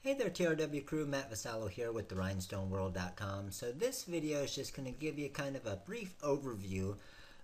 Hey there TRW crew, Matt Vasallo here with the RhinestoneWorld.com. So this video is just going to give you kind of a brief overview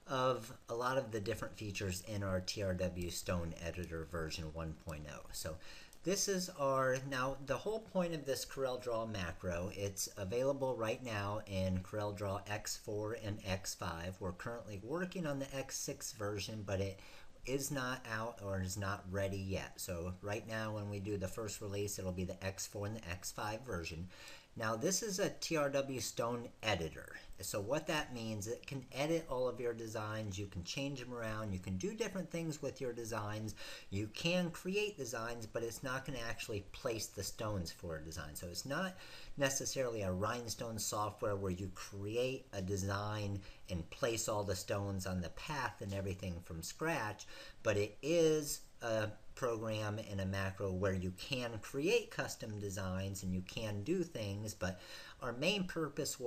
of a lot of the different features in our TRW Stone Editor version 1.0. So this is now the whole point of this CorelDraw macro. It's available right now in CorelDraw X4 and X5. We're currently working on the X6 version, but it is not out or is not ready yet. So right now when we do the first release, it'll be the X4 and the X5 version. Now this is a TRW Stone Editor. So what that means, it can edit all of your designs, you can change them around, you can do different things with your designs, you can create designs, but it's not going to actually place the stones for a design. So it's not necessarily a Rhinestone software where you create a design and place all the stones on the path and everything from scratch, but it is a program and a macro where you can create custom designs and you can do things. But our main purpose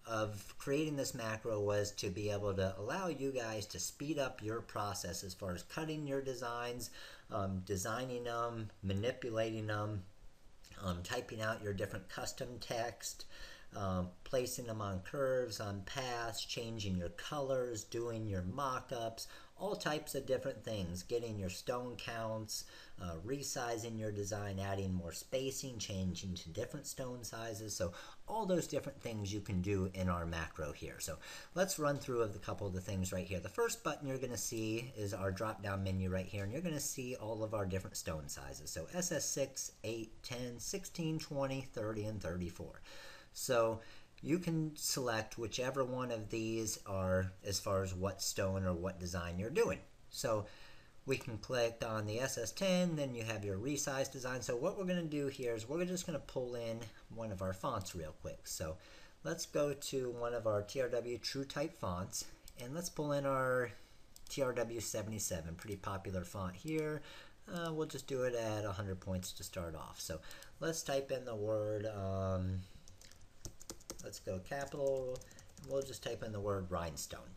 of creating this macro was to be able to allow you guys to speed up your process as far as cutting your designs, designing them, manipulating them, typing out your different custom text, placing them on curves, on paths, changing your colors, doing your mock-ups, all types of different things, getting your stone counts, resizing your design, adding more spacing, changing to different stone sizes. So all those different things you can do in our macro here. So let's run through a couple of the things right here. The first button you're going to see is our drop down menu right here, and you're going to see all of our different stone sizes. So SS6, 8, 10, 16, 20, 30, and 34. So you can select whichever one of these are as far as what stone or what design you're doing. So we can click on the SS10, then you have your Resize Design. So what we're going to do here is we're just going to pull in one of our fonts real quick. So let's go to one of our TRW True Type fonts, and let's pull in our TRW 77, pretty popular font here. We'll just do it at 100 points to start off. So let's type in the word, let's go capital, and we'll just type in the word rhinestone.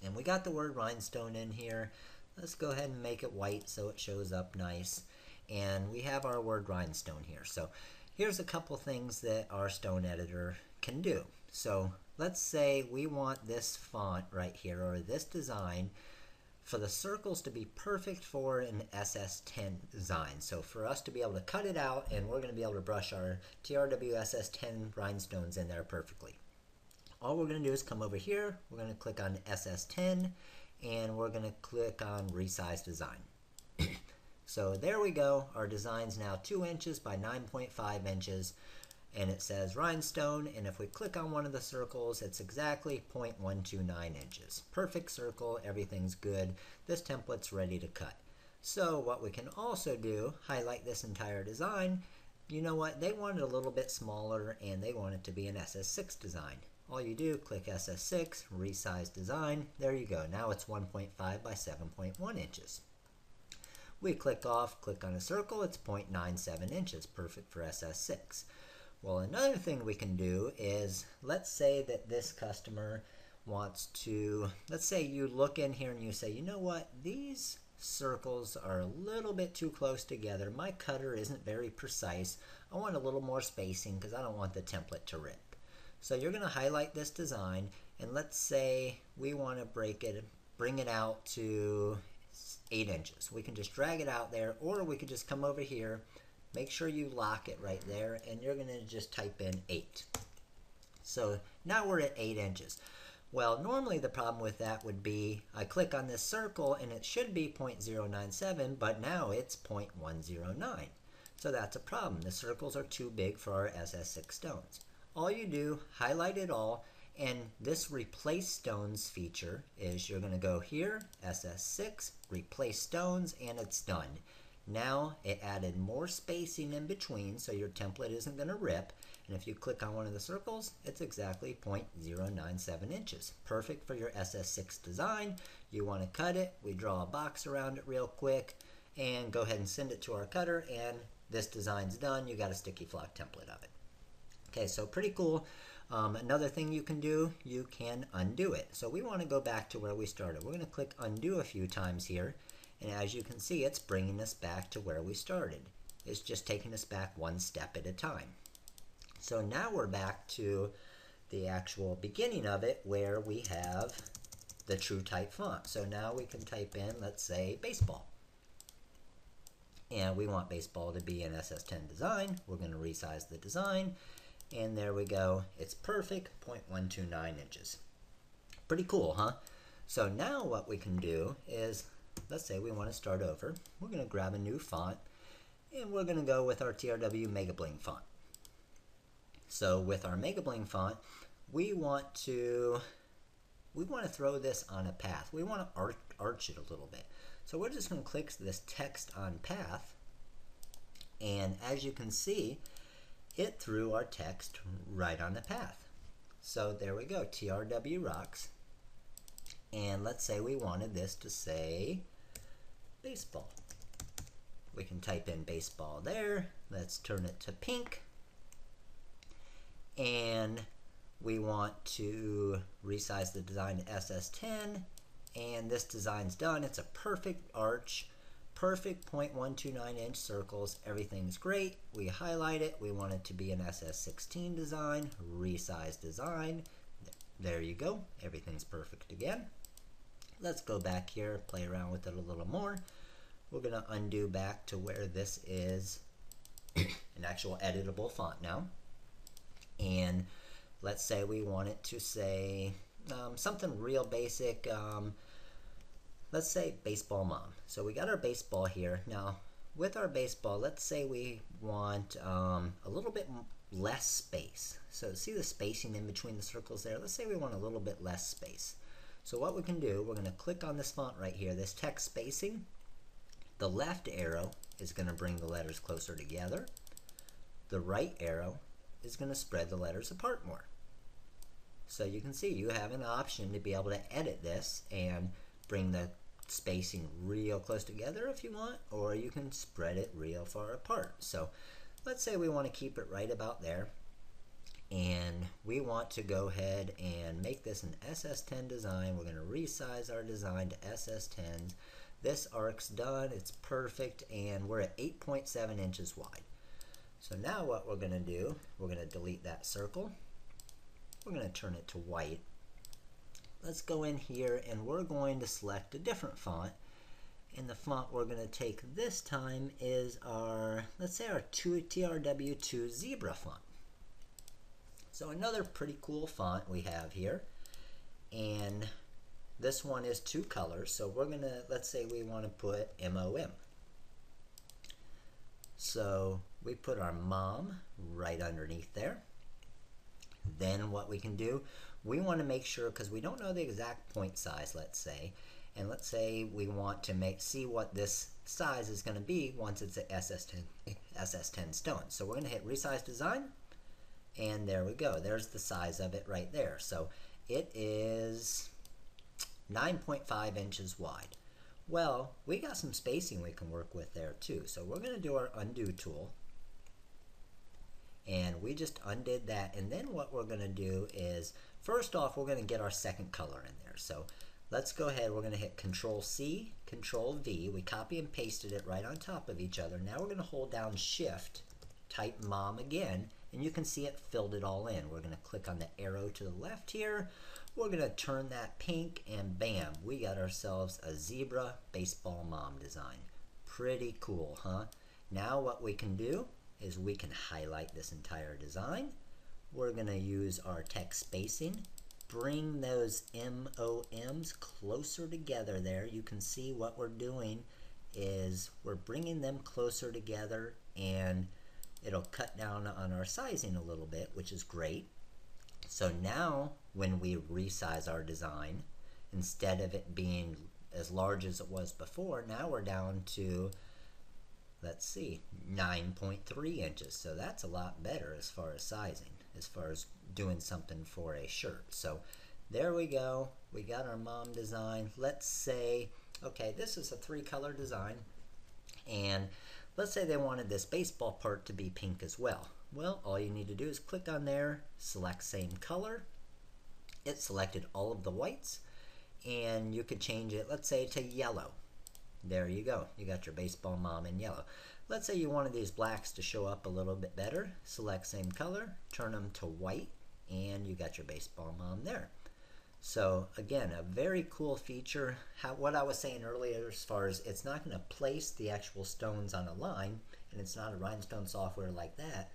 And we got the word rhinestone in here. Let's go ahead and make it white so it shows up nice. And we have our word rhinestone here. So here's a couple things that our stone editor can do. So let's say we want this font right here, or this design, for the circles to be perfect for an SS10 design. So for us to be able to cut it out, and we're going to be able to brush our TRW SS10 rhinestones in there perfectly. All we're going to do is come over here, we're going to click on SS10, and we're going to click on Resize Design. So there we go, our design's now 2 inches by 9.5 inches, and it says rhinestone, and if we click on one of the circles, it's exactly 0.129 inches. Perfect circle, everything's good. This template's ready to cut. So what we can also do, highlight this entire design. You know what, they want it a little bit smaller, and they want it to be an SS6 design. All you do, click SS6, Resize Design, there you go. Now it's 1.5 by 7.1 inches. We click off, click on a circle, it's 0.97 inches, perfect for SS6. Well, another thing we can do is, let's say that this customer wants to, let's say you look in here and you say, you know what, these circles are a little bit too close together. My cutter isn't very precise. I want a little more spacing because I don't want the template to rip. So you're going to highlight this design, and let's say we want to bring it out to 8 inches. We can just drag it out there, or we could just come over here, make sure you lock it right there, and you're going to just type in 8. So now we're at 8 inches. Well, normally the problem with that would be I click on this circle and it should be 0.097, but now it's 0.109. So that's a problem. The circles are too big for our SS6 stones. All you do, highlight it all, and this replace stones feature is you're going to go here, SS6, replace stones, and it's done. Now it added more spacing in between so your template isn't going to rip, and if you click on one of the circles, it's exactly 0.097 inches. Perfect for your SS6 design. You want to cut it, we draw a box around it real quick, and go ahead and send it to our cutter, and this design's done. You got a sticky flock template of it. Okay, so pretty cool. Another thing you can do, you can undo it. So we want to go back to where we started. We're going to click undo a few times here, and as you can see, it's bringing us back to where we started. is just taking us back one step at a time. So now we're back to the actual beginning of it where we have the true type font. So now we can type in, let's say, baseball. And we want baseball to be an SS10 design. We're going to resize the design. And there we go. It's perfect, 0.129 inches. Pretty cool, huh? So now what we can do is, let's say we want to start over. We're going to grab a new font. And we're going to go with our TRW Mega Bling font. So with our Mega Bling font, we want to throw this on a path. We want to arch it a little bit. So we're just going to click this text on path, and as you can see, it threw our text right on the path. So there we go, TRW rocks. And let's say we wanted this to say baseball. We can type in baseball there. Let's turn it to pink. And we want to resize the design to SS10. And this design's done. It's a perfect arch, perfect 0.129 inch circles. Everything's great. We highlight it. We want it to be an SS16 design, Resize Design. There you go. Everything's perfect again. Let's go back here, play around with it a little more. We're going to undo back to where this is an actual editable font now. And let's say we want it to say something real basic. Let's say baseball mom. So we got our baseball here. Now with our baseball, let's say we want a little bit less space. So see the spacing in between the circles there? Let's say we want a little bit less space. So what we can do, we're going to click on this font right here, this text spacing. The left arrow is going to bring the letters closer together. The right arrow is going to spread the letters apart more. So you can see you have an option to be able to edit this and bring the spacing real close together if you want, or you can spread it real far apart. So let's say we want to keep it right about there, and we want to go ahead and make this an SS10 design. We're going to resize our design to SS10s. This arc's done, it's perfect, and we're at 8.7 inches wide. So now what we're going to do, we're going to delete that circle. We're going to turn it to white. Let's go in here and we're going to select a different font. And the font we're going to take this time is our, let's say our TRW2 Zebra font. So another pretty cool font we have here. And this one is 2 colors. So we're going to, let's say we want to put MOM. So we put our mom right underneath there. Then what we can do, we want to make sure, because we don't know the exact point size, let's say, and let's say we want to see what this size is going to be once it's an SS10 stone. So we're going to hit Resize Design, and there we go. There's the size of it right there. So it is 9.5 inches wide. Well, we got some spacing we can work with there too. So we're going to do our undo tool. And we just undid that. And then what we're going to do is, first off, we're going to get our second color in there. So let's go ahead. We're going to hit Control C, Control V. We copy and pasted it right on top of each other. Now we're going to hold down Shift, type mom again, and you can see it filled it all in. We're going to click on the arrow to the left here. We're going to turn that pink, and bam, we got ourselves a zebra baseball mom design. Pretty cool, huh? Now what we can do is we can highlight this entire design. We're going to use our text spacing, bring those MOMs closer together there. You can see what we're doing is we're bringing them closer together, and it'll cut down on our sizing a little bit, which is great. So now when we resize our design, instead of it being as large as it was before, now we're down to, let's see, 9.3 inches. So that's a lot better as far as sizing, as far as doing something for a shirt. So there we go. We got our mom design. Let's say, okay, this is a 3-color design, and let's say they wanted this baseball part to be pink as well. Well, all you need to do is click on there, select same color. It selected all of the whites, and you could change it, let's say, to yellow. There you go. You got your baseball mom in yellow. Let's say you wanted these blacks to show up a little bit better. Select same color, turn them to white, and you got your baseball mom there. So again, a very cool feature. What I was saying earlier as far as it's not going to place the actual stones on a line, and it's not a Rhinestone software like that,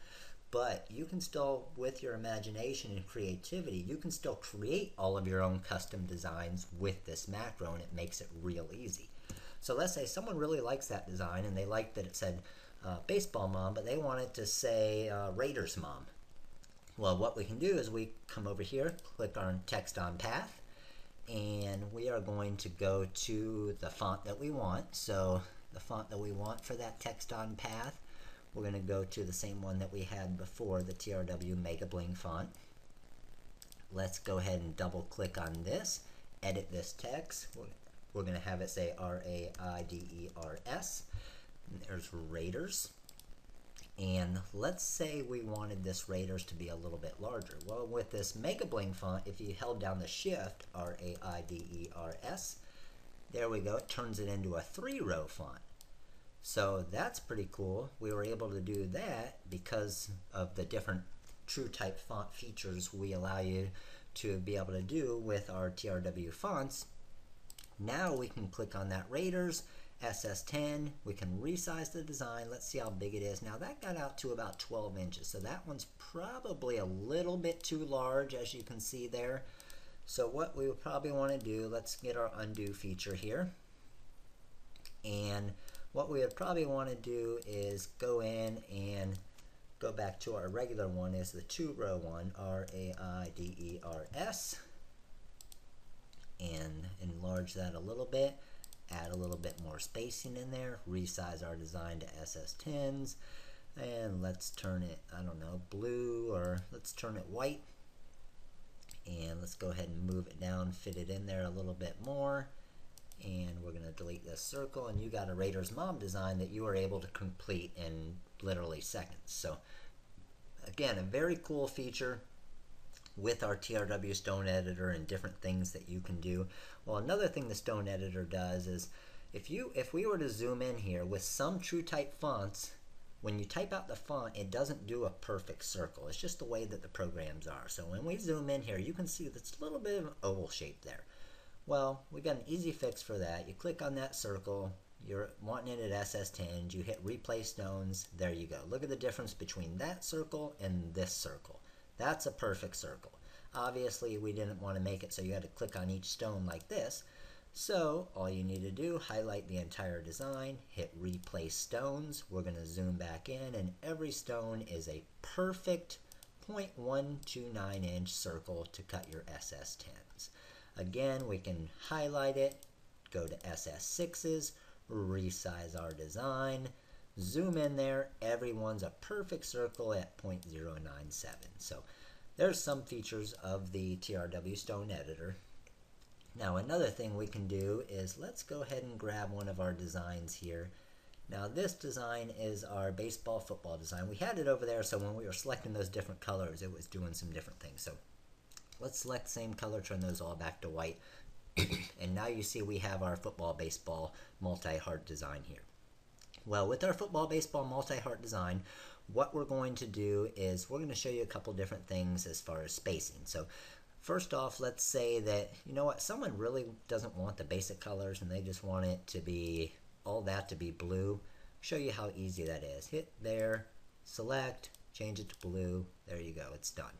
but you can still, with your imagination and creativity, you can still create all of your own custom designs with this macro, and it makes it real easy. So let's say someone really likes that design, and they like that it said baseball mom, but they want it to say Raiders mom. Well, what we can do is we come over here, click on text on path, and we are going to go to the font that we want. So the font that we want for that text on path, we're going to go to the same one that we had before, the TRW Mega Bling font. Let's go ahead and double click on this, edit this text. We're going to have it say R-A-I-D-E-R-S. There's Raiders. And let's say we wanted this Raiders to be a little bit larger. Well, with this Mega Bling font, if you held down the shift, R-A-I-D-E-R-S, there we go, it turns it into a 3-row font. So that's pretty cool. We were able to do that because of the different true type font features we allow you to be able to do with our TRW fonts. Now we can click on that Raiders, SS10, we can resize the design. Let's see how big it is. Now that got out to about 12 inches, so that one's probably a little bit too large, as you can see there. So what we would probably want to do, let's get our undo feature here. And what we would probably want to do is go in and go back to our regular one, is the 2-row one, R-A-I-D-E-R-S, and enlarge that a little bit. Add a little bit more spacing in there, resize our design to SS10s, and let's turn it, I don't know, blue, or let's turn it white, and let's go ahead and move it down, fit it in there a little bit more, and we're going to delete this circle, and you got a Raiders mom design that you were able to complete in literally seconds. So again, a very cool feature with our TRW Stone Editor and different things that you can do. Well, another thing the Stone Editor does is if we were to zoom in here with some true type fonts, when you type out the font, it doesn't do a perfect circle. It's just the way that the programs are. So when we zoom in here, you can see that's a little bit of an oval shape there. Well, we got an easy fix for that. You click on that circle, you're wanting it at SS10, you hit replace stones, there you go. Look at the difference between that circle and this circle. That's a perfect circle. Obviously, we didn't want to make it so you had to click on each stone like this. So all you need to do, highlight the entire design, hit replace stones. We're going to zoom back in, and every stone is a perfect 0.129 inch circle to cut your SS10s. Again, we can highlight it, go to SS6s, resize our design, zoom in there, everyone's a perfect circle at 0.097. So there's some features of the TRW Stone Editor. Now another thing we can do is let's go ahead and grab one of our designs here. Now this design is our baseball football design. We had it over there, so when we were selecting those different colors, it was doing some different things. So let's select same color, turn those all back to white. And now you see we have our football baseball multi-heart design here. Well, with our football baseball multi-heart design, what we're going to do is we're going to show you a couple different things as far as spacing. So first off, let's say that, you know what, someone really doesn't want the basic colors and they just want it to be, all that to be blue. Show you how easy that is. Hit there, select, change it to blue, there you go, it's done.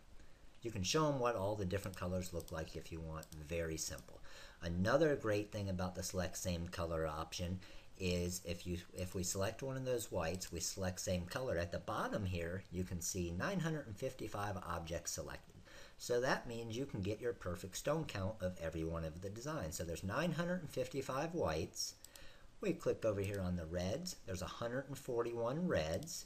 You can show them what all the different colors look like if you want. Very simple. Another great thing about the select same color option is if we select one of those whites, we select same color. At the bottom here, you can see 955 objects selected. So that means you can get your perfect stone count of every one of the designs. So there's 955 whites. We click over here on the reds. There's 141 reds.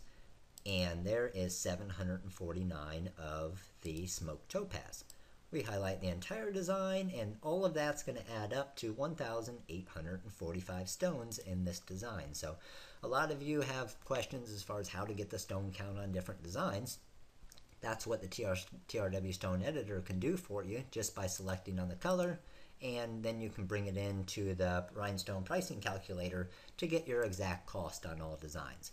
And there is 749 of the smoked topaz. We highlight the entire design, and all of that's going to add up to 1,845 stones in this design. So a lot of you have questions as far as how to get the stone count on different designs. That's what the TRW Stone Editor can do for you just by selecting on the color, and then you can bring it into the Rhinestone pricing calculator to get your exact cost on all designs.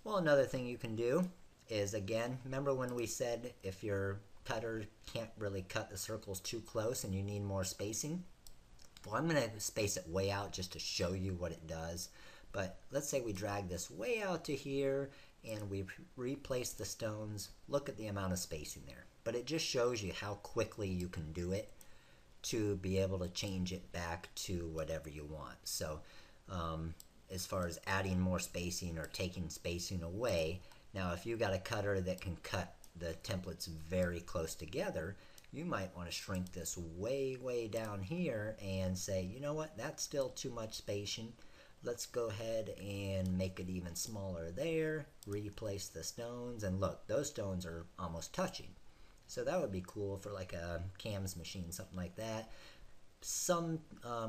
Well, another thing you can do is, again, remember when we said if your cutter can't really cut the circles too close and you need more spacing? Well, I'm going to space it way out just to show you what it does. But let's say we drag this way out to here and we replace the stones. Look at the amount of spacing there. But it just shows you how quickly you can do it to be able to change it back to whatever you want. So as far as adding more spacing or taking spacing away, now if you got a cutter that can cut the templates very close together, you might want to shrink this way down here and say, you know what, that's still too much spacing. Let's go ahead and make it even smaller there, replace the stones, and look, those stones are almost touching. So that would be cool for like a CAMS machine, something like that. Some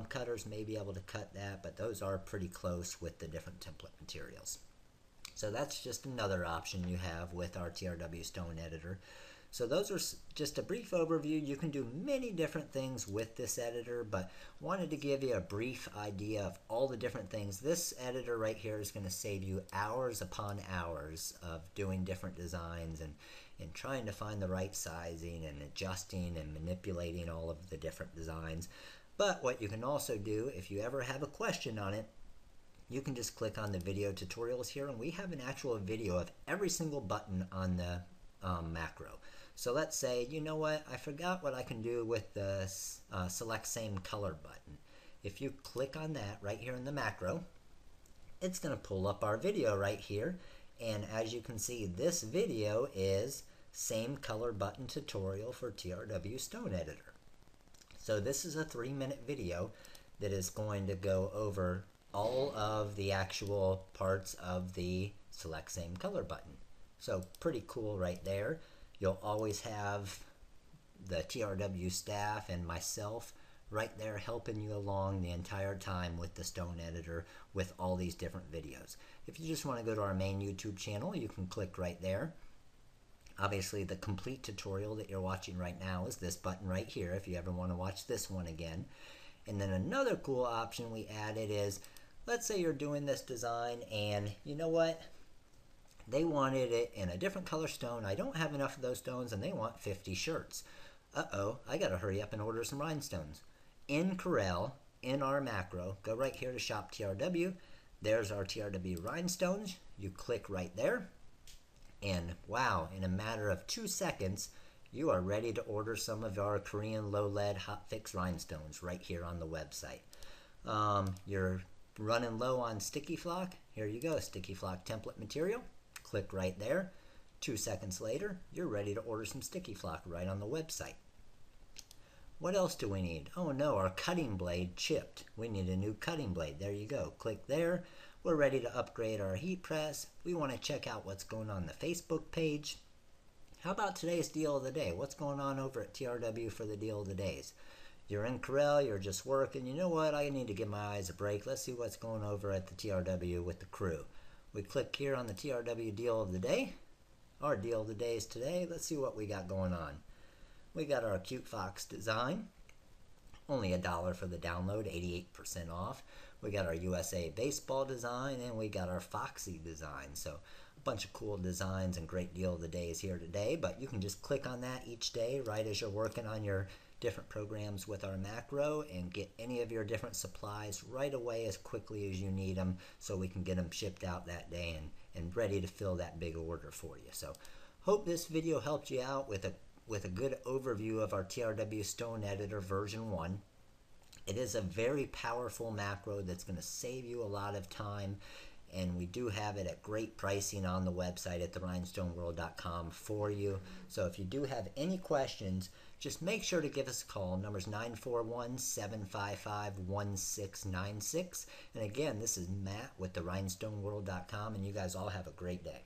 cutters may be able to cut that, but those are pretty close with the different template materials. So that's just another option you have with our TRW Stone Editor. So those are just a brief overview. You can do many different things with this editor, but wanted to give you a brief idea of all the different things. This editor right here is going to save you hours upon hours of doing different designs and trying to find the right sizing and adjusting and manipulating all of the different designs. But what you can also do, if you ever have a question on it, you can just click on the video tutorials here, and we have an actual video of every single button on the macro. So let's say, you know what, I forgot what I can do with the select same color button. If you click on that right here in the macro, it's going to pull up our video right here. And as you can see, this video is same color button tutorial for TRW Stone Editor. So this is a 3-minute video that is going to go over all of the actual parts of the select same color button. So pretty cool right there. You'll always have the TRW staff and myself right there helping you along the entire time with the Stone Editor with all these different videos. If you just want to go to our main YouTube channel, you can click right there. Obviously, the complete tutorial that you're watching right now is this button right here if you ever want to watch this one again. And then another cool option we added is, let's say you're doing this design and you know what? They wanted it in a different color stone. I don't have enough of those stones and they want 50 shirts. Uh-oh, I gotta hurry up and order some rhinestones. In Corel, in our macro, go right here to Shop TRW. There's our TRW rhinestones. You click right there. And wow, in a matter of 2 seconds, you are ready to order some of our Korean low lead hot fix rhinestones right here on the website. You're running low on sticky flock. Here you go, sticky flock template material. Click right there. 2 seconds later, you're ready to order some sticky flock right on the website. What else do we need? Oh no, our cutting blade chipped. We need a new cutting blade. There you go. Click there. We're ready to upgrade our heat press. We want to check out what's going on the Facebook page. How about today's deal of the day? What's going on over at TRW for the deal of the days? You're in Corel, you're just working. You know what? I need to give my eyes a break. Let's see what's going over at the TRW with the crew. We click here on the TRW deal of the day. Our deal of the day is today. Let's see what we got going on. We got our Cute Fox design. Only $1 for the download, 88% off. We got our USA baseball design, and we got our Foxy design. So a bunch of cool designs and great deal of the day is here today. But you can just click on that each day right as you're working on your different programs with our macro and get any of your different supplies right away as quickly as you need them so we can get them shipped out that day and ready to fill that big order for you. So hope this video helped you out with a good overview of our TRW Stone Editor version 1. It is a very powerful macro that's going to save you a lot of time, and we do have it at great pricing on the website at therhinestoneworld.com for you. So if you do have any questions, just make sure to give us a call. Number's 941-755-1696. And again, this is Matt with therhinestoneworld.com, and you guys all have a great day.